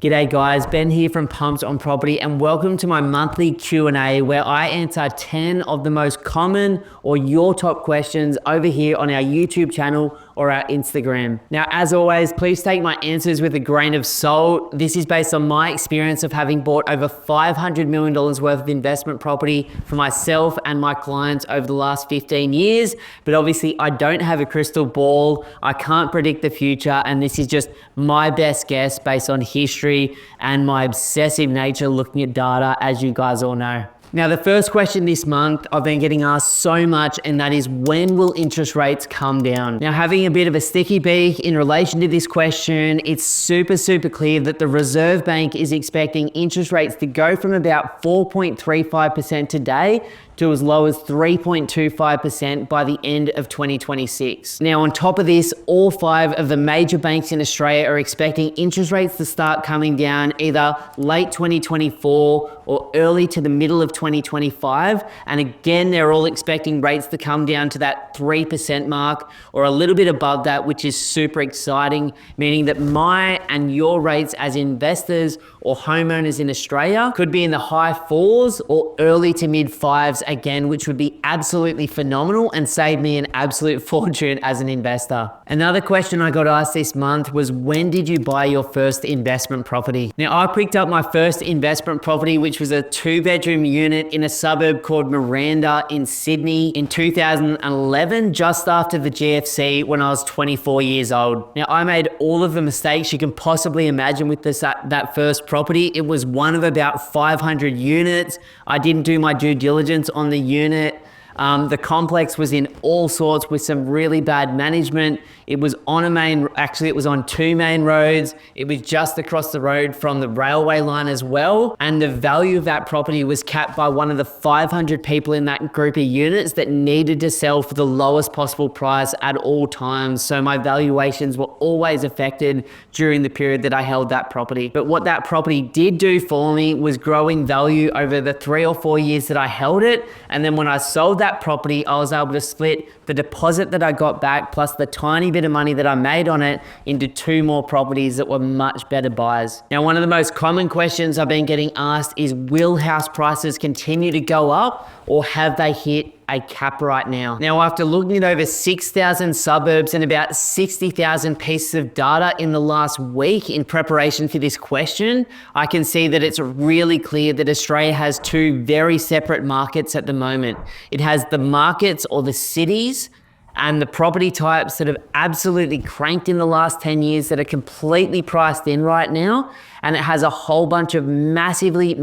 G'day guys, Ben here from Pumped on Property and welcome to my monthly Q&A where I answer 10 of the most common or your top questions over here on our YouTube channel or our Instagram. Now, as always, please take my answers with a grain of salt. This is based on my experience of having bought over $500 million worth of investment property for myself and my clients over the last 15 years. But obviously I don't have a crystal ball. I can't predict the future. And this is just my best guess based on history and my obsessive nature looking at data, as you guys all know. Now, the first question this month I've been getting asked so much, and that is, when will interest rates come down? Now, having a bit of a sticky beak in relation to this question, it's super clear that the Reserve Bank is expecting interest rates to go from about 4.35% today to as low as 3.25% by the end of 2026. Now, on top of this, all 5 of the major banks in Australia are expecting interest rates to start coming down either late 2024 or early to the middle of 2025. And again, they're all expecting rates to come down to that 3% mark or a little bit above that, which is super exciting, meaning that my and your rates as investors or homeowners in Australia could be in the high 4s or early to mid 5s again, which would be absolutely phenomenal and save me an absolute fortune as an investor. Another question I got asked this month was, when did you buy your first investment property? Now, I picked up my first investment property, which was a 2-bedroom unit in a suburb called Miranda in Sydney in 2011, just after the GFC, when I was 24 years old. Now, I made all of the mistakes you can possibly imagine with that first property. It was one of about 500 units. I didn't do my due diligence on the unit. The complex was in all sorts with some really bad management. It was on it was on 2 main roads. It was just across the road from the railway line as well. And the value of that property was capped by one of the 500 people in that group of units that needed to sell for the lowest possible price at all times. So my valuations were always affected during the period that I held that property. But what that property did do for me was grow in value over the 3 or 4 years that I held it. And then when I sold that property, I was able to split the deposit that I got back plus the tiny bit of money that I made on it into 2 more properties that were much better buys. Now, one of the most common questions I've been getting asked is, will house prices continue to go up or have they hit a cap right now? Now, after looking at over 6,000 suburbs and about 60,000 pieces of data in the last week in preparation for this question, I can see that it's really clear that Australia has 2 very separate markets at the moment. It has the markets or the cities and the property types that have absolutely cranked in the last 10 years that are completely priced in right now. And it has a whole bunch of massively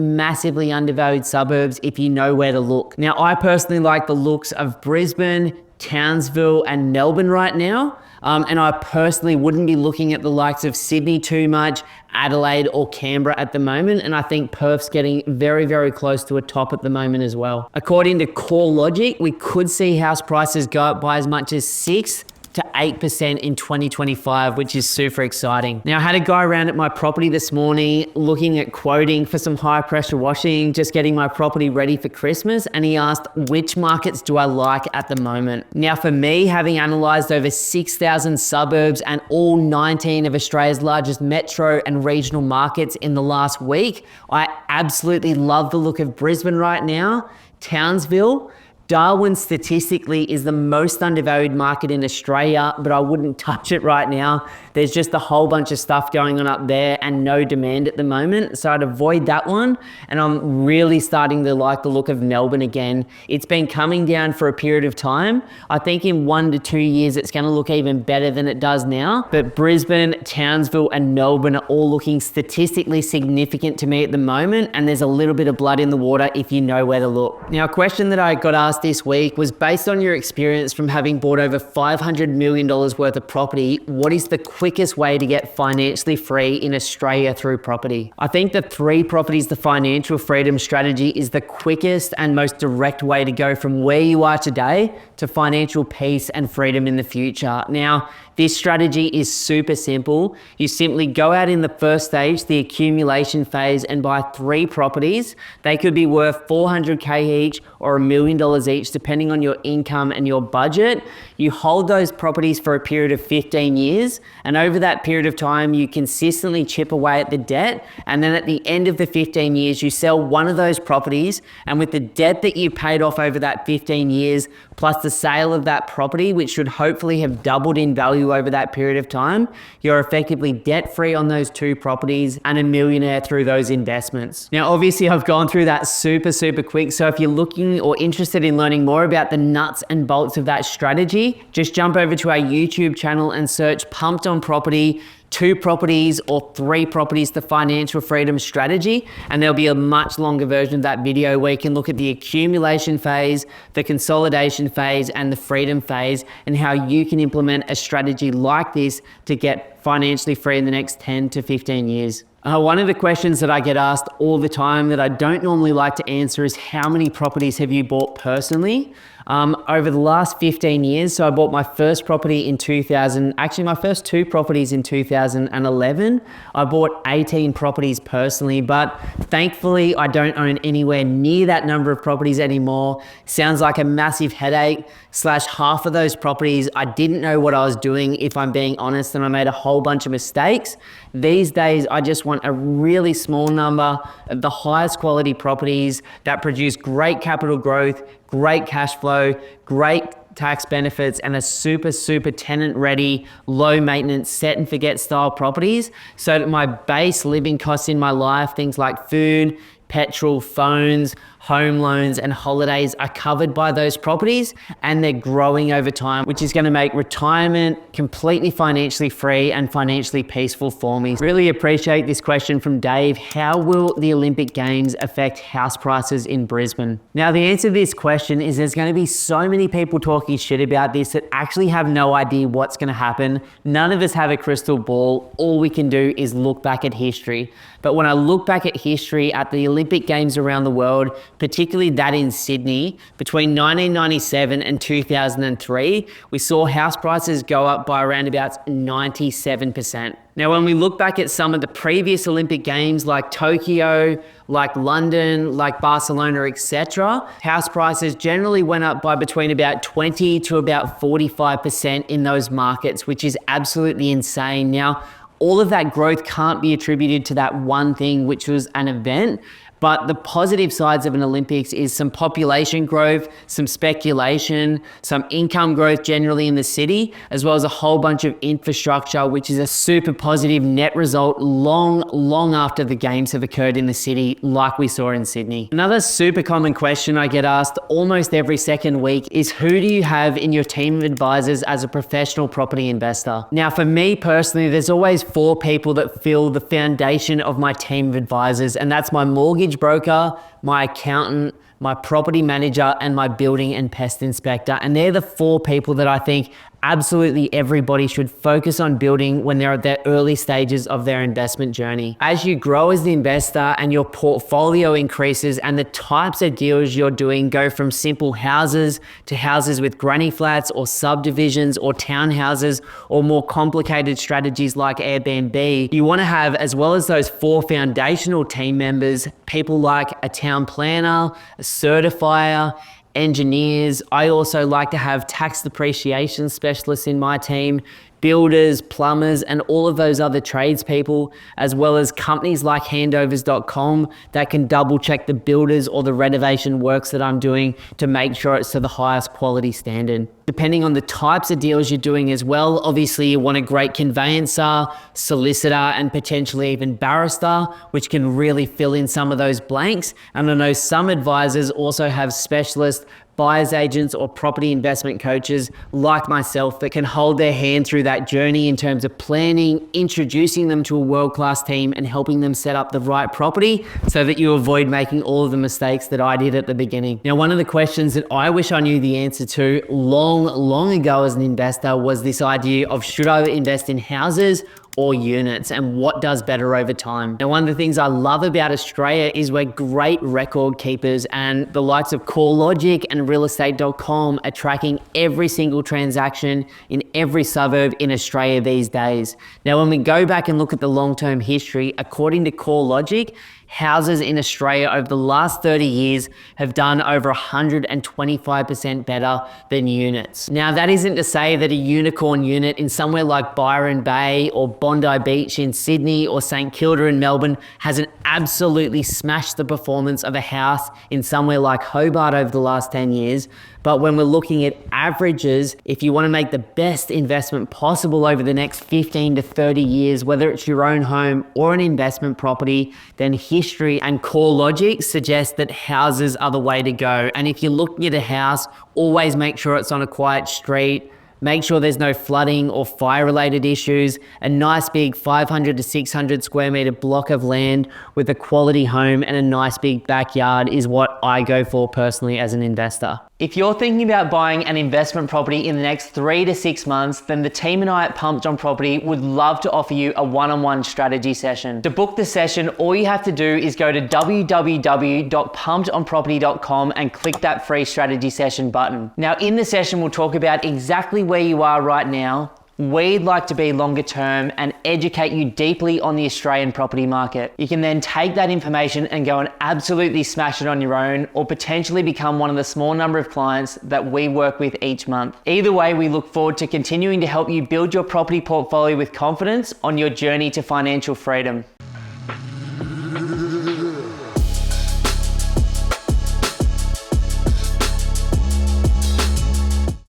undervalued suburbs if you know where to look. Now, I personally like the looks of Brisbane, Townsville, and Melbourne right now. And I personally wouldn't be looking at the likes of Sydney too much, Adelaide or Canberra at the moment. And I think Perth's getting very close to a top at the moment as well. According to CoreLogic, we could see house prices go up by as much as 6 to 8% in 2025, which is super exciting. Now, I had a guy around at my property this morning looking at quoting for some high pressure washing, just getting my property ready for Christmas. And he asked, which markets do I like at the moment? Now, for me, having analyzed over 6,000 suburbs and all 19 of Australia's largest metro and regional markets in the last week, I absolutely love the look of Brisbane right now, Townsville. Darwin statistically is the most undervalued market in Australia, but I wouldn't touch it right now. There's just a whole bunch of stuff going on up there and no demand at the moment. So I'd avoid that one. And I'm really starting to like the look of Melbourne again. It's been coming down for a period of time. I think in 1 to 2 years, it's going to look even better than it does now. But Brisbane, Townsville, and Melbourne are all looking statistically significant to me at the moment. And there's a little bit of blood in the water if you know where to look. Now, a question that I got asked this week was, based on your experience from having bought over $500 million worth of property, what is the quickest way to get financially free in Australia through property? I think the 3 properties, the financial freedom strategy, is the quickest and most direct way to go from where you are today to financial peace and freedom in the future. Now, This strategy is super simple. You simply go out in the first stage, the accumulation phase, and buy 3 properties. They could be worth 400K each or $1 million each, depending on your income and your budget. You hold those properties for a period of 15 years, and over that period of time, you consistently chip away at the debt. And then at the end of the 15 years, you sell one of those properties, and with the debt that you paid off over that 15 years, plus the sale of that property, which should hopefully have doubled in value over that period of time, you're effectively debt-free on those 2 properties and a millionaire through those investments. Now, obviously I've gone through that super quick. So if you're looking or interested in learning more about the nuts and bolts of that strategy, just jump over to our YouTube channel and search Pumped on Property, 2 properties or 3 properties, the financial freedom strategy. And there'll be a much longer version of that video where you can look at the accumulation phase, the consolidation phase, and the freedom phase, and how you can implement a strategy like this to get financially free in the next 10 to 15 years. One of the questions that I get asked all the time that I don't normally like to answer is, how many properties have you bought personally? Over the last 15 years, so I bought my first property in 2000, actually my first 2 properties in 2011. I bought 18 properties personally, but thankfully I don't own anywhere near that number of properties anymore. Sounds like a massive headache, / half of those properties I didn't know what I was doing, if I'm being honest, and I made a whole bunch of mistakes. These days, I just want a really small number of the highest quality properties that produce great capital growth, great cash flow, great tax benefits, and a super tenant ready, low maintenance, set and forget style properties, so that my base living costs in my life, things like food, petrol, phones, home loans, and holidays, are covered by those properties, and they're growing over time, which is going to make retirement completely financially free and financially peaceful for me. Really appreciate this question from Dave. How will the Olympic Games affect house prices in Brisbane? Now, the answer to this question is there's going to be so many people talking shit about this that actually have no idea what's going to happen. None of us have a crystal ball. All we can do is look back at history. But when I look back at history at the Olympic Games around the world, particularly that in Sydney, between 1997 and 2003, we saw house prices go up by around about 97%. Now, when we look back at some of the previous Olympic Games like Tokyo, like London, like Barcelona, etc., house prices generally went up by between about 20 to about 45% in those markets, which is absolutely insane. Now, all of that growth can't be attributed to that one thing, which was an event. But the positive sides of an Olympics is some population growth, some speculation, some income growth generally in the city, as well as a whole bunch of infrastructure, which is a super positive net result long after the games have occurred in the city, like we saw in Sydney. Another super common question I get asked almost every second week is, who do you have in your team of advisors as a professional property investor? Now, for me personally, there's always 4 people that fill the foundation of my team of advisors, and that's my mortgage broker, my accountant, my property manager, and my building and pest inspector. And they're the 4 people that I think absolutely everybody should focus on building when they're at their early stages of their investment journey. As you grow as the investor and your portfolio increases and the types of deals you're doing go from simple houses to houses with granny flats or subdivisions or townhouses or more complicated strategies like Airbnb, you want to have, as well as those 4 foundational team members, people like a town planner, a certifier, engineers. I also like to have tax depreciation specialists in my team, builders, plumbers, and all of those other tradespeople, as well as companies like handovers.com that can double check the builders or the renovation works that I'm doing to make sure it's to the highest quality standard. Depending on the types of deals you're doing as well, obviously you want a great conveyancer, solicitor, and potentially even barrister, which can really fill in some of those blanks. And I know some advisors also have specialist buyer's agents or property investment coaches like myself that can hold their hand through that journey in terms of planning, introducing them to a world-class team, and helping them set up the right property so that you avoid making all of the mistakes that I did at the beginning. Now, one of the questions that I wish I knew the answer to long ago as an investor was this idea of, should I invest in houses or units, and what does better over time. Now, one of the things I love about Australia is we're great record keepers, and the likes of CoreLogic and realestate.com are tracking every single transaction in every suburb in Australia these days. Now, when we go back and look at the long-term history, according to CoreLogic, houses in Australia over the last 30 years have done over 125% better than units. Now, that isn't to say that a unicorn unit in somewhere like Byron Bay or Bondi Beach in Sydney or St Kilda in Melbourne hasn't absolutely smashed the performance of a house in somewhere like Hobart over the last 10 years. But when we're looking at averages, if you want to make the best investment possible over the next 15 to 30 years, whether it's your own home or an investment property, then history and CoreLogic suggest that houses are the way to go. And if you're looking at a house, always make sure it's on a quiet street. Make sure there's no flooding or fire-related issues. A nice big 500 to 600 square meter block of land with a quality home and a nice big backyard is what I go for personally as an investor. If you're thinking about buying an investment property in the next 3 to 6 months, then the team and I at Pumped On Property would love to offer you a one-on-one strategy session. To book the session, all you have to do is go to www.pumpedonproperty.com and click that free strategy session button. Now, in the session, we'll talk about exactly where you are right now, where you'd like to be longer term, and educate you deeply on the Australian property market. You can then take that information and go and absolutely smash it on your own, or potentially become one of the small number of clients that we work with each month. Either way, we look forward to continuing to help you build your property portfolio with confidence on your journey to financial freedom.